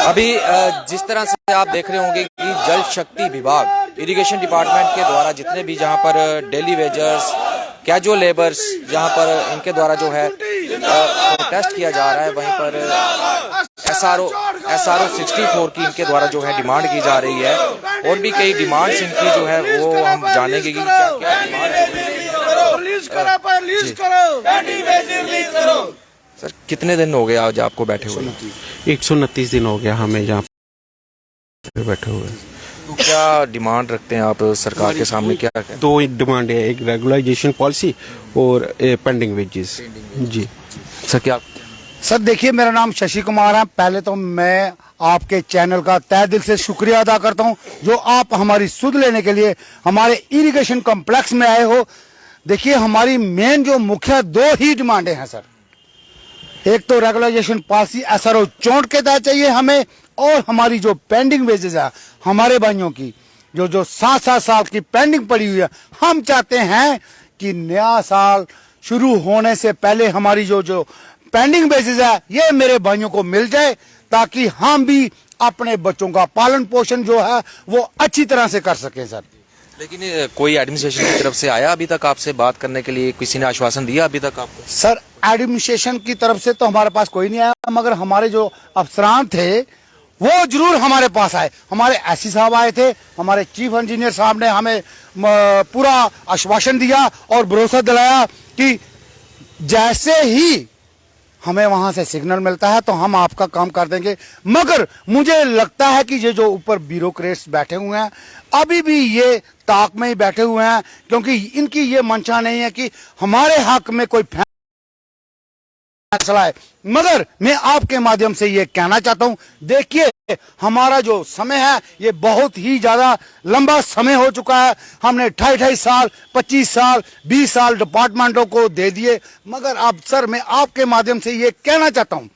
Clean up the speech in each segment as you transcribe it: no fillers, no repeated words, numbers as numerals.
अभी जिस तरह से आप देख रहे होंगे कि जल शक्ति विभाग इरिगेशन डिपार्टमेंट के द्वारा जितने भी जहां पर डेली वेजर्स कैजुअल लेबर्स जहां पर इनके द्वारा जो है प्रोटेस्ट किया जा रहा है, वहीं पर एसआरओ 64 की इनके द्वारा जो है डिमांड की जा रही है। और भी कई डिमांड्स इनकी जो है वो हम जानेंगे कि क्या क्या डिमांड। सर कितने दिन हो गए आज आपको बैठे हुए? 129 दिन हो गया हमें यहाँ पे बैठे हुए। तो क्या डिमांड रखते हैं आप सरकार के सामने? क्या है? दो डिमांड है, एक रेगुलाइजेशन पॉलिसी और पेंडिंग वेजेस। जी सर क्या? सर देखिए, मेरा नाम शशि कुमार है। पहले तो मैं आपके चैनल का तहे दिल से शुक्रिया अदा करता हूं जो आप हमारी सुध लेने के लिए हमारे इरिगेशन कॉम्प्लेक्स में आए हो। देखिए, हमारी मेन जो मुख्य दो ही डिमांडें हैं सर। एक तो रेगुलाइजेशन पॉलिसी एसआरओ 64 के तहत चाहिए हमें, और हमारी जो पेंडिंग वेजेस है हमारे भाइयों की जो 7-7 साल की पेंडिंग पड़ी हुई है, हम चाहते हैं कि नया साल शुरू होने से पहले हमारी जो पेंडिंग वेजेस है ये मेरे भाइयों को मिल जाए, ताकि हम भी अपने बच्चों का पालन पोषण जो है वो अच्छी तरह से कर सकें सर। लेकिन कोई एडमिनिस्ट्रेशन की तरफ से आया अभी तक आपसे बात करने के लिए? किसी ने आश्वासन दिया अभी तक आपको? सर एडमिनिस्ट्रेशन की तरफ से तो हमारे पास कोई नहीं आया, मगर हमारे जो अफसरान थे वो जरूर हमारे पास आए। हमारे एससी साहब आए थे, हमारे चीफ इंजीनियर साहब ने हमें पूरा आश्वासन दिया और भरोसा दिलाया कि जैसे ही हमें वहां से सिग्नल मिलता है तो हम आपका काम कर देंगे। मगर मुझे लगता है कि ये जो ऊपर ब्यूरोक्रेट्स बैठे हुए हैं अभी भी ये ताक में ही बैठे हुए हैं, क्योंकि इनकी ये मंशा नहीं है कि हमारे हक में कोई फैसला है। मगर मैं आपके माध्यम से ये कहना चाहता हूं, देखिए हमारा जो समय है ये बहुत ही ज्यादा लंबा समय हो चुका है। हमने 28 साल 25 साल 20 साल डिपार्टमेंटों को दे दिए, मगर अब सर मैं आपके माध्यम से ये कहना चाहता हूं,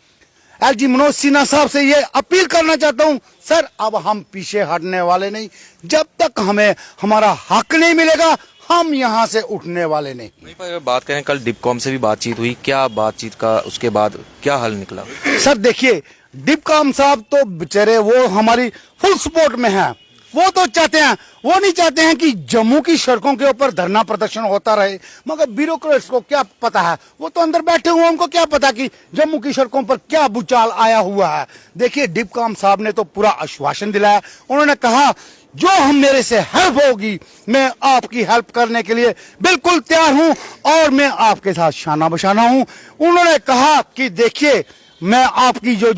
एलजी मनोज सिन्हा साहब से ये अपील करना चाहता हूं, सर अब हम पीछे हटने वाले नहीं। जब तक हमें हमारा हक नहीं मिलेगा हम यहाँ से उठने वाले नहीं। वहीं पर बात करें, कल डिपकॉम से भी बातचीत हुई, क्या बातचीत का उसके बाद क्या हल निकला? सर देखिए, डिपकॉम साहब तो बेचारे वो हमारी फुल सपोर्ट में हैं। वो तो चाहते हैं, वो नहीं चाहते हैं कि जम्मू की सड़कों के ऊपर धरना प्रदर्शन होता रहे, मगर ब्यूरोक्रेट्स को क्या पता है, वो तो अंदर बैठे हुए, उनको क्या पता कि जम्मू की सड़कों पर क्या भूचाल आया हुआ है। देखिए, डिपकॉम साहब ने तो पूरा आश्वासन दिलाया। उन्होंने कहा जो हम मेरे से हेल्प होगी मैं आपकी हेल्प करने के लिए बिल्कुल तैयार हूं और मैं आपके साथ शाना बशाना हूं। उन्होंने कहा कि देखिए, मैं आपकी जो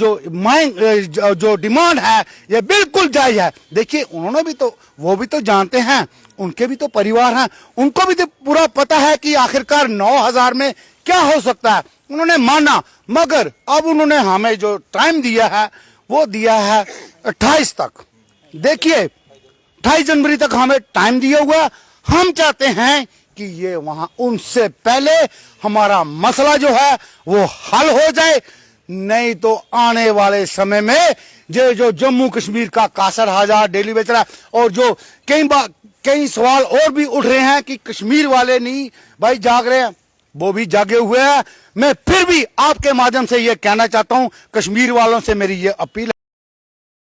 डिमांड है ये बिल्कुल जायज है। देखिए, उन्होंने भी तो, वो भी तो जानते हैं, उनके भी तो परिवार हैं, उनको भी तो पूरा पता है कि आखिरकार 9000 में क्या हो सकता है। उन्होंने माना, मगर अब उन्होंने हमें जो टाइम दिया है वो दिया है 28 तक। देखिए, 28 जनवरी तक हमें टाइम दिया हुआ। हम चाहते हैं कि ये वहां उनसे पहले हमारा मसला जो है वो हल हो जाए, नहीं तो आने वाले समय में जो जम्मू कश्मीर का कासर हजार डेली बेच रहा है, और जो कई सवाल और भी उठ रहे हैं कि कश्मीर वाले नहीं भाई जाग रहे हैं, वो भी जागे हुए हैं। मैं फिर भी आपके माध्यम से ये कहना चाहता हूं, कश्मीर वालों से मेरी ये अपील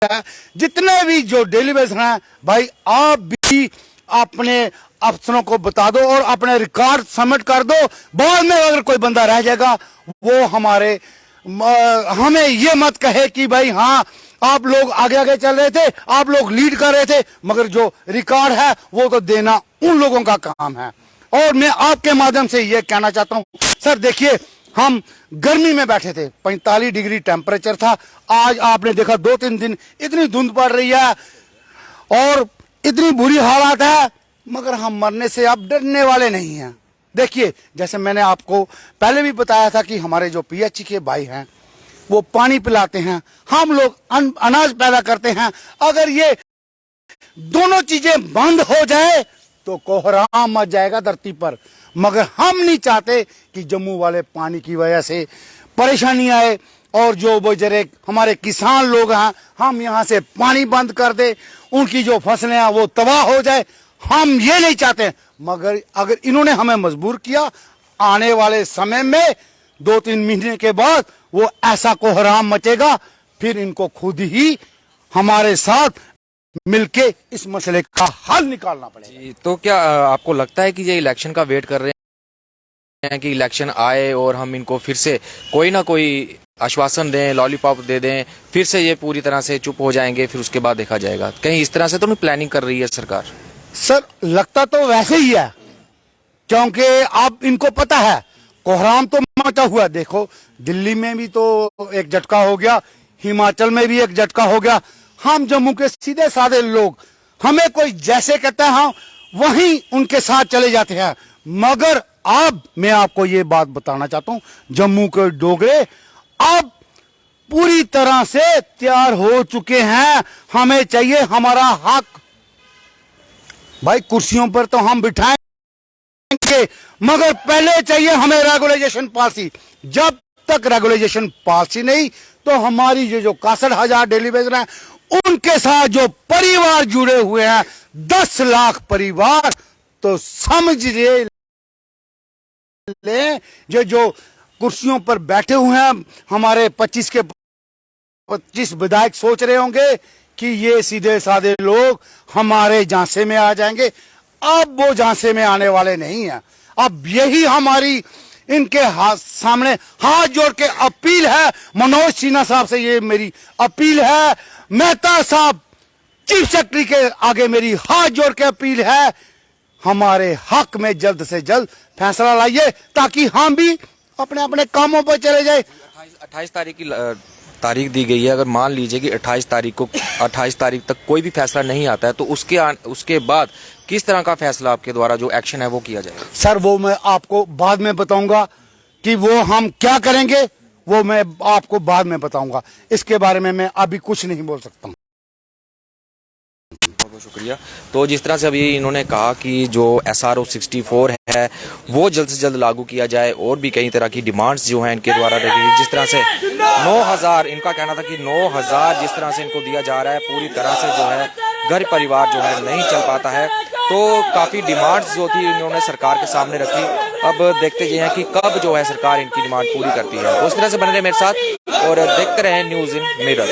है, जितने भी जो डेली बेच हैं भाई, आप भी अपने अफसरों को बता दो और अपने रिकॉर्ड सबमिट कर दो। बाद में अगर कोई बंदा रह जाएगा वो हमें ये मत कहे कि भाई हाँ आप लोग आगे आगे चल रहे थे, आप लोग लीड कर रहे थे, मगर जो रिकॉर्ड है वो तो देना उन लोगों का काम है। और मैं आपके माध्यम से ये कहना चाहता हूं सर, देखिए हम गर्मी में बैठे थे, 45 डिग्री टेम्परेचर था। आज आपने देखा 2-3 दिन इतनी धुंध पड़ रही है और इतनी बुरी हालात है, मगर हम मरने से अब डरने वाले नहीं हैं। देखिए, जैसे मैंने आपको पहले भी बताया था कि हमारे जो पीएचई के भाई हैं वो पानी पिलाते हैं, हम लोग अनाज पैदा करते हैं। अगर ये दोनों चीजें बंद हो जाए तो कोहराम मच जाएगा धरती पर। मगर हम नहीं चाहते कि जम्मू वाले पानी की वजह से परेशानी आए, और जो बेचारे हमारे किसान लोग हैं हम यहाँ से पानी बंद कर दे, उनकी जो फसलें हैं वो तबाह हो जाए, हम ये नहीं चाहते। मगर अगर इन्होंने हमें मजबूर किया, आने वाले समय में 2-3 महीने के बाद वो ऐसा कोहराम मचेगा फिर इनको खुद ही हमारे साथ मिलके इस मसले का हल निकालना पड़ेगा। जी, तो क्या आपको लगता है कि ये इलेक्शन का वेट कर रहे हैं कि इलेक्शन आए और हम इनको फिर से कोई ना कोई आश्वासन दें, लॉलीपॉप दे दें, फिर से ये पूरी तरह से चुप हो जाएंगे, फिर उसके बाद देखा जाएगा? कहीं इस तरह से तो नहीं प्लानिंग कर रही है सरकार? सर लगता तो वैसे ही है, क्योंकि अब इनको पता है कोहराम तो मचा हुआ है। देखो दिल्ली में भी तो एक झटका हो गया, हिमाचल में भी एक झटका हो गया। हम जम्मू के सीधे साधे लोग, हमें कोई जैसे कहता है हम वहीं उनके साथ चले जाते हैं। मगर अब मैं आपको ये बात बताना चाहता हूं, जम्मू के डोगरे अब पूरी तरह से तैयार हो चुके हैं। हमें चाहिए हमारा हक। भाई कुर्सियों पर तो हम बिठाएंगे, मगर पहले चाहिए हमें रेगुलाइजेशन पॉलिसी। जब तक रेगुलाइजेशन पॉलिसी नहीं, तो हमारी जो 61,000 डेली वेजर हैं, उनके साथ जो परिवार जुड़े हुए हैं 10 लाख परिवार, तो समझ ले जो कुर्सियों पर बैठे हुए हैं, हमारे 25 के 25 विधायक सोच रहे होंगे कि ये सीधे साधे लोग हमारे झांसे में आ जाएंगे। अब वो झांसे में आने वाले नहीं हैं। अब यही हमारी इनके सामने हाथ जोड़ के अपील है। मनोज सिन्हा साहब से ये मेरी अपील है, मेहता साहब चीफ सेक्रेटरी के आगे मेरी हाथ जोड़ के अपील है, हमारे हक में जल्द से जल्द फैसला लाइए, ताकि हम भी अपने अपने कामों पर चले जाए। 28 तारीख की तारीख दी गई है। अगर मान लीजिए कि 28 तारीख तक कोई भी फैसला नहीं आता है, तो उसके बाद किस तरह का फैसला आपके द्वारा जो एक्शन है वो किया जाएगा? सर वो मैं आपको बाद में बताऊंगा कि वो हम क्या करेंगे, वो मैं आपको बाद में बताऊंगा। इसके बारे में मैं अभी कुछ नहीं बोल सकता हूं। बहुत बहुत शुक्रिया। तो जिस तरह से अभी इन्होंने कहा कि जो SRO 64 है वो जल्द से जल्द लागू किया जाए, और भी कई तरह की डिमांड्स जो हैं इनके द्वारा रखी गई। जिस तरह से 9,000 इनका कहना था कि 9,000 जिस तरह से इनको दिया जा रहा है, पूरी तरह से जो है घर परिवार जो है नहीं चल पाता है। तो काफ़ी डिमांड्स जो थी इन्होंने सरकार के सामने रखी। अब देखते ये हैं कि कब जो है सरकार इनकी डिमांड पूरी करती है। उस तरह से बने रहे मेरे साथ और देखते रहे न्यूज़ इन मिरर।